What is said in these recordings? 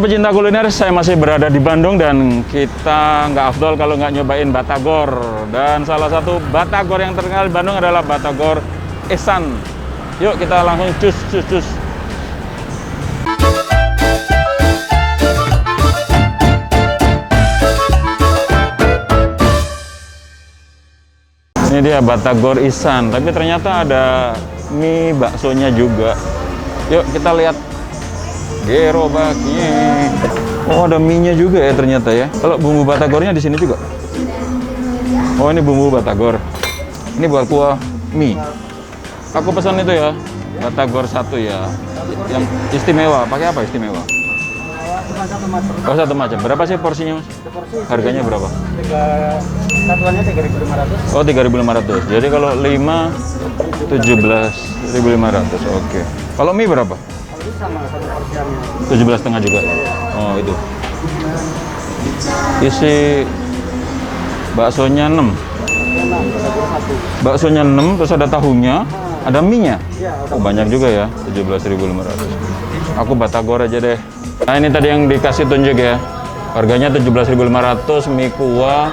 pecinta kuliner, saya masih berada di Bandung dan kita nggak afdol kalau nggak nyobain batagor. Dan salah satu batagor yang terkenal di Bandung adalah batagor Ihsan. Yuk kita langsung cus. Ini dia batagor Ihsan, tapi ternyata ada mie baksonya juga. Yuk kita lihat. Gerobaknya. Oh, ada mie-nya juga ya ternyata ya. Kalau bumbu batagornya di sini juga. Oh, ini bumbu batagor. Ini buat kuah mie. Aku pesan itu ya, batagor 1 ya. Yang istimewa. Pakai apa istimewa? Oh, satu macam. Berapa sih porsinya, Mas? Harganya berapa? Satuannya 3.500. Oh, 3.500. Jadi kalau 5 17.500. Oke. Kalau mie berapa? Sama satu porsiannya. 17,5 juga. Oh, itu. Isi baksonya 6. Baksonya 6, terus ada tahunya, ada mie-nya. Oh, banyak juga ya, 17.500. Aku batagor aja deh. Nah, ini tadi yang dikasih tunjuk ya. Harganya 17.500, mie kuah.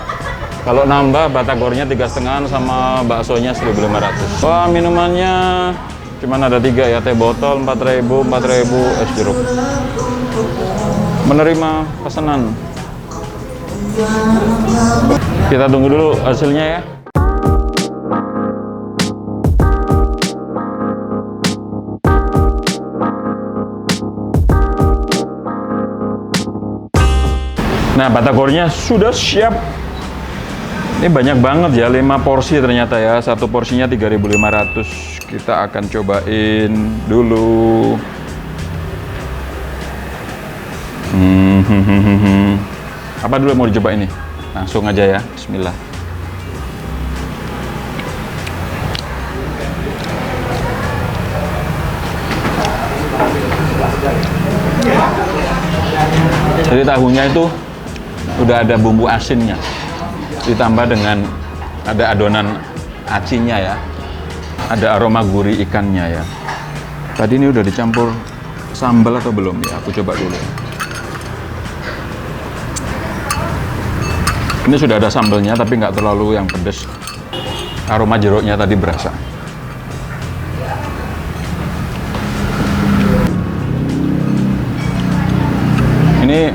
Kalau nambah batagornya 3,5 sama baksonya 1.500. Wah, minumannya cuman ada 3 ya, teh botol 4.000, es jeruk. Menerima pesanan. Kita tunggu dulu hasilnya ya. Nah, batagornya sudah siap. Ini banyak banget ya, 5 porsi ternyata ya. Satu porsinya 3.500. Kita akan cobain dulu. Apa dulu mau dicoba ini? Langsung aja ya, bismillah. Jadi tahunya itu udah ada bumbu asinnya, ditambah dengan ada adonan acinya ya, ada aroma gurih ikannya ya. Tadi ini udah dicampur sambal atau belum ya? Aku coba dulu. Ini sudah ada sambalnya tapi nggak terlalu yang pedas. Aroma jeruknya tadi berasa. Ini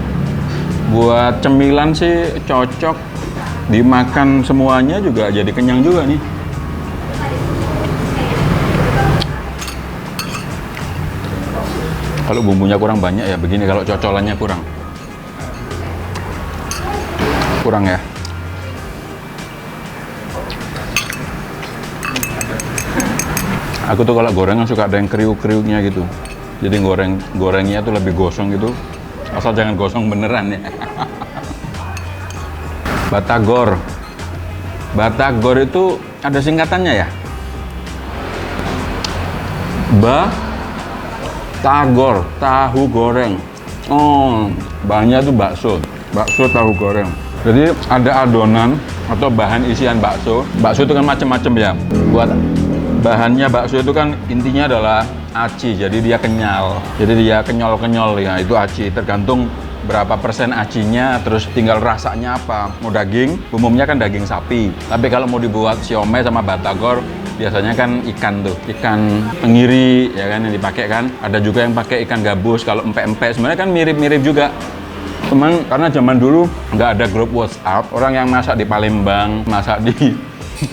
buat cemilan sih cocok, dimakan semuanya juga jadi kenyang juga nih. Kalau bumbunya kurang banyak ya begini, kalau cocolannya kurang ya. Aku tuh kalau gorengan suka ada yang kriuk-kriuknya gitu, jadi gorengnya tuh lebih gosong gitu, asal jangan gosong beneran ya. Batagor itu ada singkatannya ya? Batagor, tahu goreng. Oh, bahannya tuh bakso tahu goreng. Jadi ada adonan atau bahan isian bakso. Bakso itu kan macam-macam ya. Buat bahannya bakso itu kan intinya adalah aci, jadi dia kenyal. Jadi dia kenyal-kenyal ya, itu aci. Tergantung berapa persen acinya, terus tinggal rasanya apa. Mau daging, umumnya kan daging sapi. Tapi kalau mau dibuat siomay sama batagor, biasanya kan ikan tuh, ikan tenggiri ya kan yang dipakai kan. Ada juga yang pakai ikan gabus. Kalau empek-empek sebenarnya kan mirip-mirip juga. Cuman karena zaman dulu nggak ada grup WhatsApp, orang yang masak di Palembang, masak di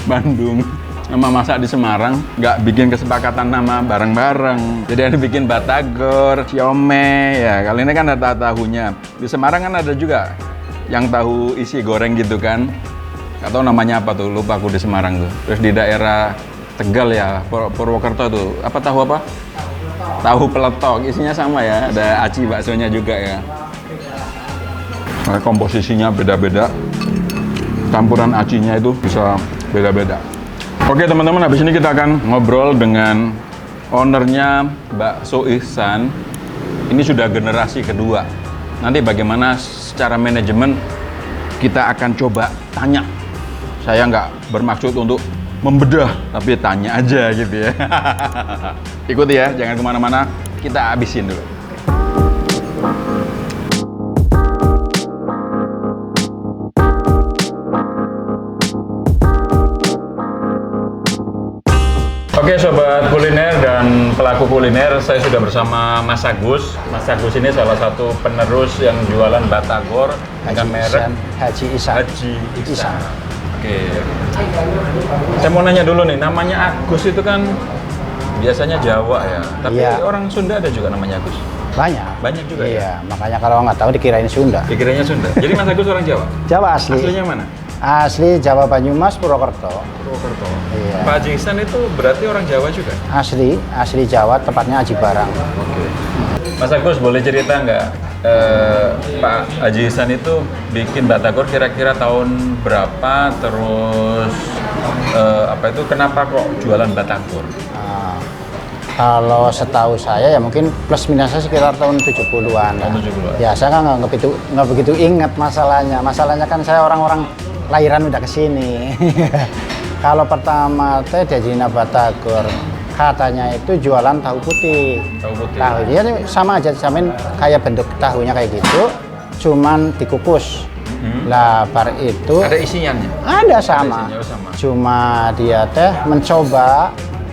Bandung, sama masak di Semarang, nggak bikin kesepakatan nama bareng-bareng. Jadi ada bikin batagor, siomay, ya kali ini kan ada tahunya. Di Semarang kan ada juga yang tahu isi goreng gitu kan. Nggak tahu namanya apa tuh, lupa aku di Semarang tuh. Terus di daerah Tegal ya, Purwokerto tuh, apa tahu apa? Tahu peletok, isinya sama ya, ada aci baksonya juga ya. Nah, komposisinya beda-beda, campuran acinya itu bisa beda-beda. Oke teman-teman, habis ini kita akan ngobrol dengan ownernya Bakso Ihsan. Ini sudah generasi kedua. Nanti bagaimana secara manajemen kita akan coba tanya. Saya nggak bermaksud untuk membedah, tapi tanya aja gitu ya. Ikuti ya, jangan kemana-mana. Kita habisin dulu. Oke sobat kuliner dan pelaku kuliner, saya sudah bersama Mas Agus. Mas Agus ini salah satu penerus yang jualan batagor dengan merek Haji Ihsan. Haji Ihsan. Oke. Saya mau nanya dulu nih, namanya Agus itu kan biasanya Jawa ya, tapi Iya. orang Sunda ada juga namanya Agus. Banyak. Banyak juga Iya, makanya kalau nggak tahu dikirain Sunda. ya. Dikiranya Sunda. Jadi Mas Agus orang Jawa. Jawa asli. Aslinya mana? Asli Jawa Banyumas, Purwokerto. Purwokerto. Iya. Pak Haji Ihsan itu berarti orang Jawa juga? Asli Jawa, tepatnya Aji Barang. Oke. Mas Agus boleh cerita nggak Pak Haji Ihsan itu bikin batagor kira-kira tahun berapa, terus kenapa kok jualan batagor? Nah, kalau setahu saya ya mungkin plus minusnya sekitar tahun 70-an. Tahun 70-an. Ya saya kan nggak begitu ingat masalahnya. Masalahnya kan saya orang-orang lahiran udah kesini. Kalau pertama teh diajarin batagor, katanya itu jualan tahu putih. Tahu putih. Tahunya itu sama aja, samain kayak bentuk tahunya kayak gitu, cuman dikukus. Lah bar itu Ada isinya? ada sama. isinya, sama. Cuma dia teh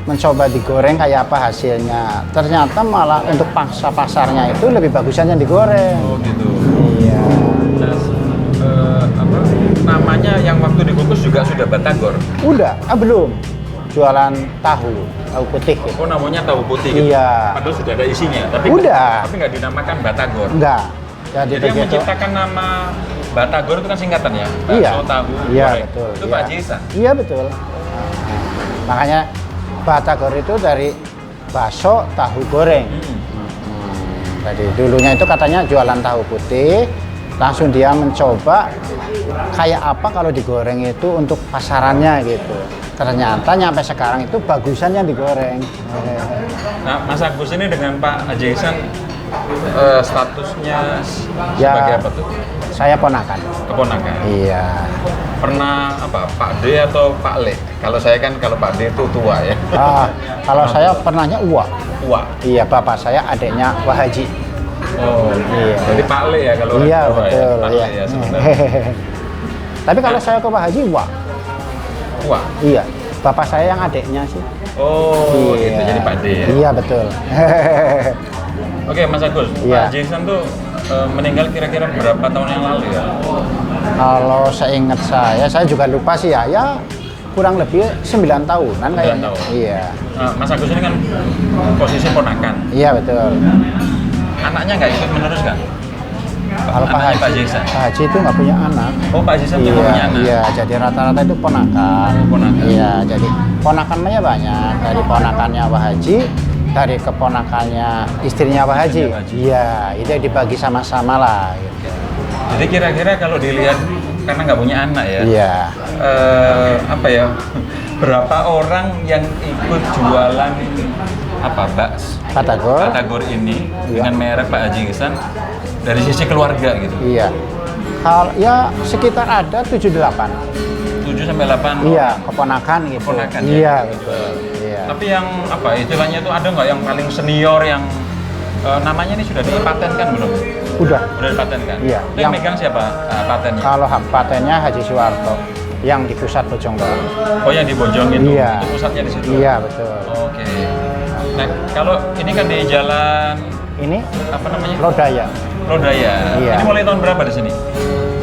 mencoba digoreng kayak apa hasilnya. Ternyata malah untuk pasarnya itu lebih bagusan yang digoreng. Oh gitu. Iya. Nah, namanya yang waktu dikukus juga sudah batagor. Udah, belum. Jualan tahu putih gitu. Oh namanya tahu putih gitu. Iya. Padahal sudah ada isinya, tapi Udah. tapi nggak dinamakan batagor. Enggak. Jadi Jadi yang begitu. menciptakan nama batagor itu kan singkatan ya, Iya. bakso tahu Iya, goreng. betul. Itu Iya. Pak Haji Ihsan. Iya betul. Makanya batagor itu dari bakso tahu goreng. Jadi dulunya itu katanya jualan tahu putih, langsung dia mencoba kayak apa kalau digoreng itu untuk pasarannya gitu. Ternyata nyampe sekarang itu bagusan yang digoreng. Nah, Mas Agus ini dengan Pak Haji Ihsan statusnya Ya. sebagai apa tuh? Saya ponakan. Keponakan. Iya. Pernah apa? Pak D atau Pak Le? Kalau saya kan kalau Pak D itu tua ya. Kalau saya pernahnya uak. Tua. Iya, bapak saya adiknya Wah Haji. Oh, Iya. Jadi Pak Le ya kalau orang Iya Jawa betul. ya. Pak Iya. Le ya sebenarnya. Tapi kalau saya ke Wah Haji uak. Tua. Iya. Bapak saya yang adiknya sih. Oh, itu jadi Pak D ya. Iya betul. Oke, Mas Agus. Iya. Pak Haji Ihsan tuh meninggal kira-kira berapa tahun yang lalu ya? Kalau seingat saya juga lupa sih ya. Ya kurang lebih 9 tahunan 9 kayaknya. tahun. Iya. Mas Agus ini kan posisi ponakan. Iya betul. Anaknya nggak ikut meneruskan? Kalau Pak Anaknya Pak Haji, Haji Ihsan. Pak Haji itu nggak punya anak. Oh, Pak Haji Ihsan Iya, nggak punya anak. iya, jadi rata-rata itu ponakan. Ponakan. Iya, jadi ponakannya banyak. Dari ponakannya Pak Haji, dari keponakannya istrinya Pak Haji. Istrinya Pak Haji. Iya, itu dibagi sama-sama lah. Gitu. Jadi kira-kira kalau dilihat karena nggak punya anak ya, Iya. apa ya? Berapa orang yang ikut jualan Batagor. batagor ini Iya. dengan merek Pak Haji Ihsan dari sisi keluarga gitu? Iya. Ya sekitar ada 7-8. 7 sampai 8 Iya, orang. keponakan gitu. Keponakan ya? Iya, betul. Iya. Tapi yang apa istilahnya itu ada nggak yang paling senior yang namanya ini sudah dipatenkan belum? Udah. Udah dipatenkan? Iya. Itu yang megang siapa patennya? Kalau hak patennya Haji Suwarto yang di pusat Bojonggede. Oh yang di Bojong itu? Iya. Itu pusatnya di situ? Iya, betul. Oke. Nah kalau ini kan di jalan Ini apa namanya? Lodaya. Lodaya. Iya. Ini mulai tahun berapa di sini?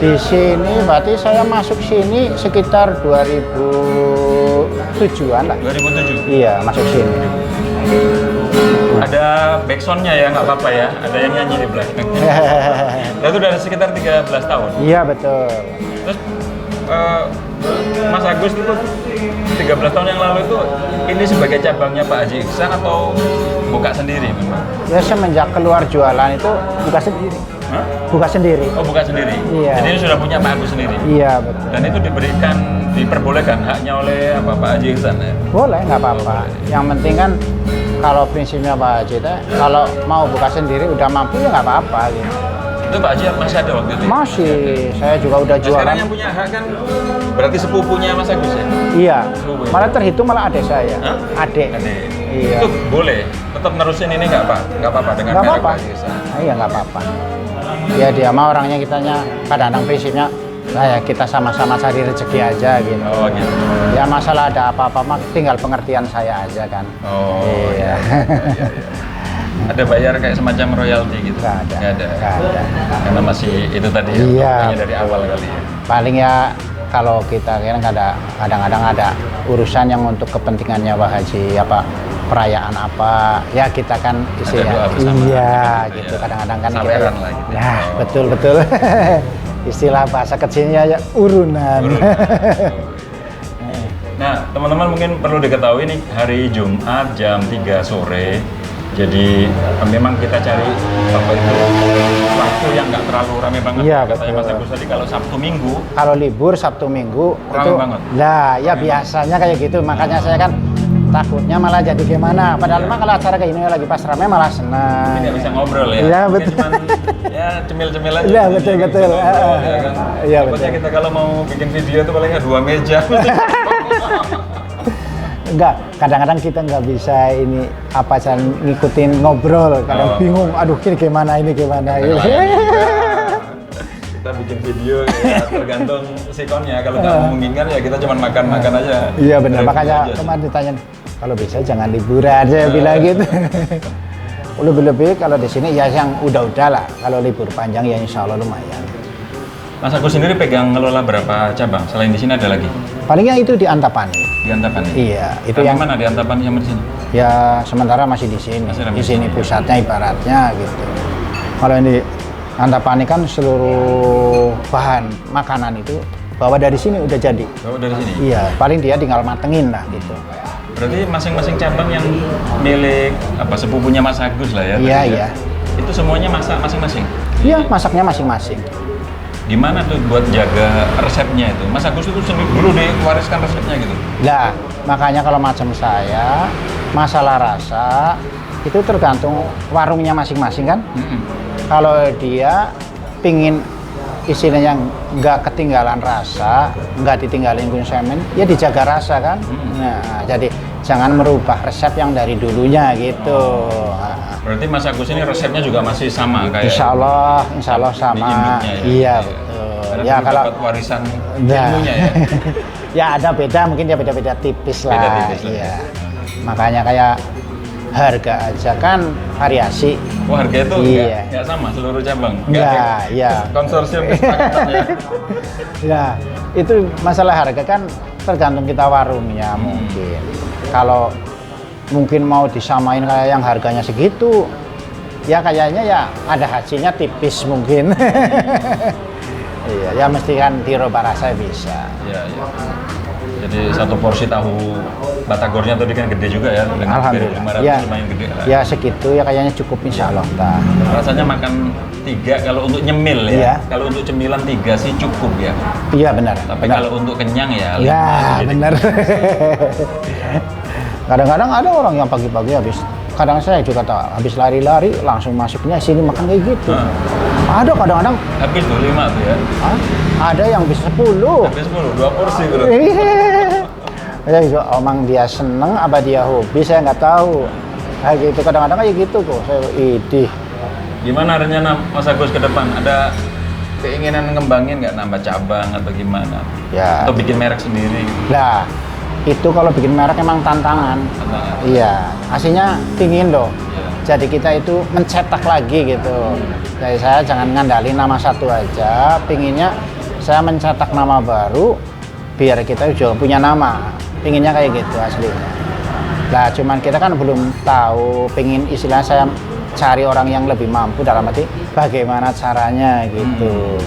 Di sini berarti saya masuk sini sekitar 2007-an lah. 2007. Iya, masuk sini. Ada backsoundnya ya, nggak apa-apa ya. Ada yang nyanyi di belakang. Nah, itu udah sekitar 13 tahun. Iya, betul. Terus Mas Agus itu 13 tahun yang lalu itu ini sebagai cabangnya Pak Haji Ihsan atau buka sendiri memang? Ya semenjak keluar jualan itu buka sendiri. Hah? Buka sendiri. Oh buka sendiri? Iya. Jadi ini sudah punya Pak Agus sendiri? Iya, betul. Dan itu diperbolehkan haknya oleh Pak Haji Ihsan ya? Boleh, nggak apa-apa. Yang penting kan kalau prinsipnya Pak Haji teh, kalau mau buka sendiri udah mampu ya nggak apa-apa gitu. Itu Pak Haji masih ada waktu itu? Masih, saya juga udah Nah, sekarang jualan. yang punya hak kan berarti sepupunya Mas Agus ya? Iya, Sepupu ya? malah terhitung malah adik saya. Hah? Adik. Adik. Iya. Itu boleh tetap nerusin ini nggak Pak? Nggak apa-apa dengan Nggak merek apa-apa. Pak Haji Ihsan? Iya, nggak apa-apa. Ya dia mah orangnya kitanya kadang-kadang prinsipnya Nah ya kita sama-sama cari rezeki aja gitu. Oh gitu. Ya masalah ada apa-apa mah tinggal pengertian saya aja kan. Oh Iya. iya. Ada bayar kayak semacam royalti gitu? Nggak ada. Nggak ada. Nggak ada. Karena masih itu tadi ya, Iya. pokoknya dari awal kali ya. Paling ya kalau kita kadang-kadang ada urusan yang untuk kepentingannya Pak Haji apa perayaan apa ya kita kan doa bersama, iya gitu gitu ya. kadang-kadang kan Saweran lah gitu. nah Oh. betul istilah bahasa kecilnya ya urunan. Nah, teman-teman mungkin perlu diketahui nih hari Jumat jam 3 sore. Jadi memang kita cari apa itu waktu yang nggak terlalu ramai banget. Iya, Katanya Mas betul. Agus tadi kalau Sabtu Minggu Kalau libur Sabtu Minggu Rame itu banget. lah ya biasanya kayak gitu makanya saya kan takutnya malah jadi gimana padahal mah kalau acara kayak ini lagi pas rame malah senang. nggak bisa ngobrol ya. Iya, Mungkin betul. cuman, ya cemil-cemil aja. Iya, Jadi betul, nggak bisa betul. ngobrol, ya kan? Iya, Takutnya betul. kita kalau mau bikin video itu paling nggak 2 meja. Enggak, kadang-kadang kita nggak bisa ini apa cara ngikutin ngobrol, kadang Oh. bingung, aduh ini gimana gitu. Kita bikin video ya tergantung sikonnya. Kalau nggak memungkinkan ya kita cuma makan-makan aja. Iya benar, Review makanya aja. kemarin ditanya, kalau bisa jangan liburan, saya bilang gitu. Lebih-lebih kalau di sini ya yang udah-udah lah, kalau libur panjang ya insya Allah lumayan. Mas Agus sendiri pegang ngelola berapa cabang? Selain di sini ada lagi? Palingnya itu di Antapani. Di Antapani? Iya, itu Tapi yang mana di Antapani sama di sini? ya sementara masih di sini. Masih ada Di di sini sini. pusatnya ibaratnya gitu. Kalau ini Antapani kan seluruh bahan makanan itu bawa dari sini udah jadi. Bawa dari sini? Iya, paling dia tinggal matengin lah gitu. Berarti masing-masing cabang yang milik apa sepupunya Mas Agus lah ya? Iya, tadi ya? iya. Itu semuanya masak masing-masing? Iya, masaknya masing-masing. Gimana tuh buat jaga resepnya itu? Mas Agus itu sendiri dulu diwariskan resepnya gitu? Nah, makanya kalau macam saya, masalah rasa itu tergantung warungnya masing-masing kan. Kalau dia pingin istilahnya nggak ketinggalan rasa, nggak ditinggalin konsumen, ya dijaga rasa kan. Nah, jadi jangan merubah resep yang dari dulunya gitu. Nah, Berarti Mas Agus ini resepnya juga masih sama kayak insya Allah sama. di induknya ya? Iya betul. Karena Ya dulu kalau dapat warisan Nah. ilmunya ya? ya ada beda, mungkin dia beda-beda tipis lah. Beda tipis lah. Iya. Makanya kayak harga aja kan variasi. Wah, harga itu Iya. nggak sama seluruh cabang? Nggak, iya. Konsorsium kesepakatan ya? Ya, itu masalah harga kan tergantung kita warungnya mungkin. Kalau mungkin mau disamain kayak yang harganya segitu, ya kayaknya ya ada hasilnya tipis mungkin. Iya, ya mesti kan dirubah rasa bisa. Iya, iya. Jadi satu porsi tahu batagornya tadi kan gede juga ya, dengan Alhamdulillah. 500 Ya, lumayan gede lah. ya segitu ya kayaknya cukup insya Allah. Rasanya makan 3 kalau untuk nyemil ya. Iya. Kalau untuk cemilan 3 sih cukup ya. Iya benar. Tapi benar. kalau untuk kenyang ya. Ya 5 jadi. benar. Kadang-kadang ada orang yang pagi-pagi kadang saya juga tahu habis lari-lari langsung masuknya sini makan kayak gitu. Ada kadang-kadang Habis tuh 5 tuh ya. ada yang bisa 10. Habis 10, 2 porsi gitu. Ya juga omang dia seneng apa dia hobi saya nggak tahu. Kayak gitu kadang-kadang kayak gitu kok. Saya idih. Gimana rencana Mas Agus ke depan? Ada keinginan ngembangin nggak nambah cabang atau gimana? Ya. Atau bikin merek sendiri? Nah, itu kalau bikin merek emang tantangan. Tantangan. Iya, aslinya pingin loh. Iya. Jadi kita itu mencetak lagi gitu. Jadi saya jangan ngandalin nama satu aja, pinginnya saya mencetak nama baru biar kita juga punya nama. Pinginnya kayak gitu aslinya. Nah, cuman kita kan belum tahu, pingin istilah saya cari orang yang lebih mampu dalam arti bagaimana caranya gitu.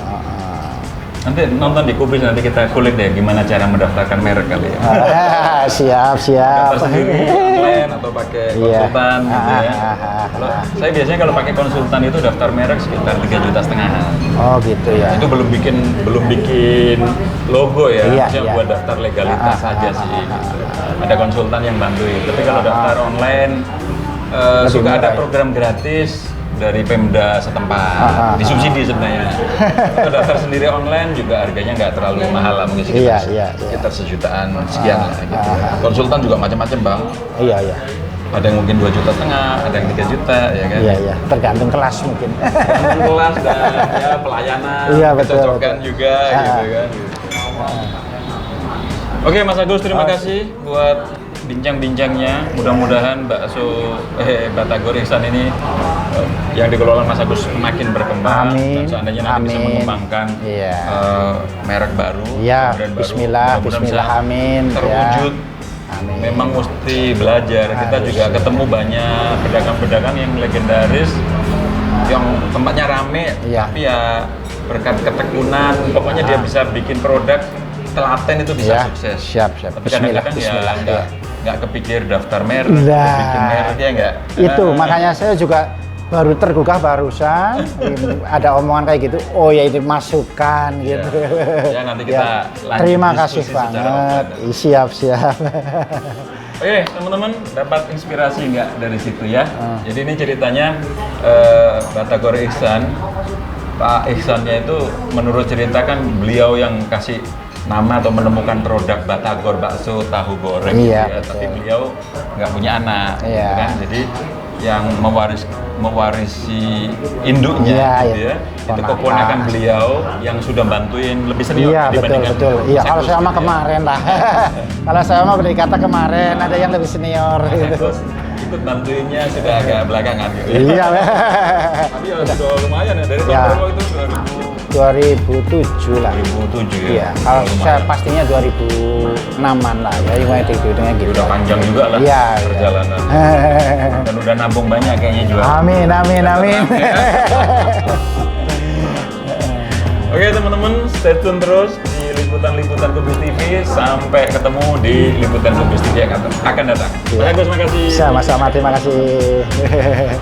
Nanti nonton di Kubis, nanti kita kulik deh gimana cara mendaftarkan merek kali ya. Siap. Daftar sendiri online atau pakai Iya. konsultan gitu ya. Kalau saya biasanya kalau pakai konsultan itu daftar merek sekitar 3,5 juta. Oh gitu ya. Itu belum bikin logo ya, Iya, maksudnya iya. buat daftar legalitas saja sih. Gitu. Ada konsultan yang bantuin. Tapi kalau daftar online Lebih suka ada murah ya? program gratis dari Pemda setempat, disubsidi sebenarnya. Kalau daftar sendiri online juga harganya nggak terlalu mahal lah, mungkin Iya, sekitar iya. sekitar sejutaan sekian lah gitu. Konsultan juga macam-macam bang. Iya. Ada yang mungkin 2,5 juta, ada yang 3 juta, ya kan? Iya, iya. Tergantung kelas mungkin. Tergantung kelas dan ya pelayanan, Iya, betul, kecocokan betul. juga, gitu kan. Oke, Mas Agus, terima kasih buat bincang-bincangnya. Mudah-mudahan Batagor Ihsan ini yang dikelola Mas Agus makin berkembang. Amin. Dan seandainya nanti bisa Amin. mengembangkan Iya. Merek baru, Iya, brand baru, bismillah, mudah-mudahan bismillah, bisa amin. terwujud. Amin. Memang mesti belajar. Kita Harus. juga ketemu banyak pedagang-pedagang yang legendaris, yang tempatnya rame, Iya. tapi ya berkat ketekunan, pokoknya dia bisa bikin produk telaten itu bisa Ya, sukses. siap. Tapi Bismillah, kadang-kadang bismillah. ya nggak kepikir daftar merek, Nah, bikin merek ya nggak. Itu makanya saya juga baru tergugah barusan ada omongan kayak gitu. Oh ya ini masukan gitu. Ya, nanti kita lanjut Terima kasih diskusi secara banget. offline. Siap. Oke, teman-teman dapat inspirasi nggak dari situ ya? Jadi ini ceritanya Batagor Ihsan. Pak Ihsannya itu menurut cerita kan beliau yang kasih nama atau menemukan produk Batagor bakso tahu goreng Iya, gitu ya. betul. Tapi beliau nggak punya anak, gitu Iya. kan? Jadi yang mewarisi induknya, Iya, gitu iya. ya. Itu keponakan beliau yang sudah bantuin lebih senior Iya, dibandingkan betul. Iya, Mas kalau Agus saya mah gitu ya. kemarin lah. Kalau saya mah berkata kemarin ada yang lebih senior Mas gitu. Agus ikut bantuinnya sudah agak belakangan gitu ya. Iya. Tapi ya sudah lumayan ya, dari tahun Ya. berapa itu? 2007 lah. 2007 ya? Iya, kalau Lumayan. saya pastinya 2006-an lah ya, cuma hitungnya gitu. Udah panjang juga lah Iya, perjalanan. Dan udah nabung banyak kayaknya juga. Amin. Oke teman-teman, stay tune terus di liputan-liputan Kubis TV. Sampai ketemu di liputan Kubis TV yang akan datang. Mas Agus, makasih. Sama-sama, terima kasih.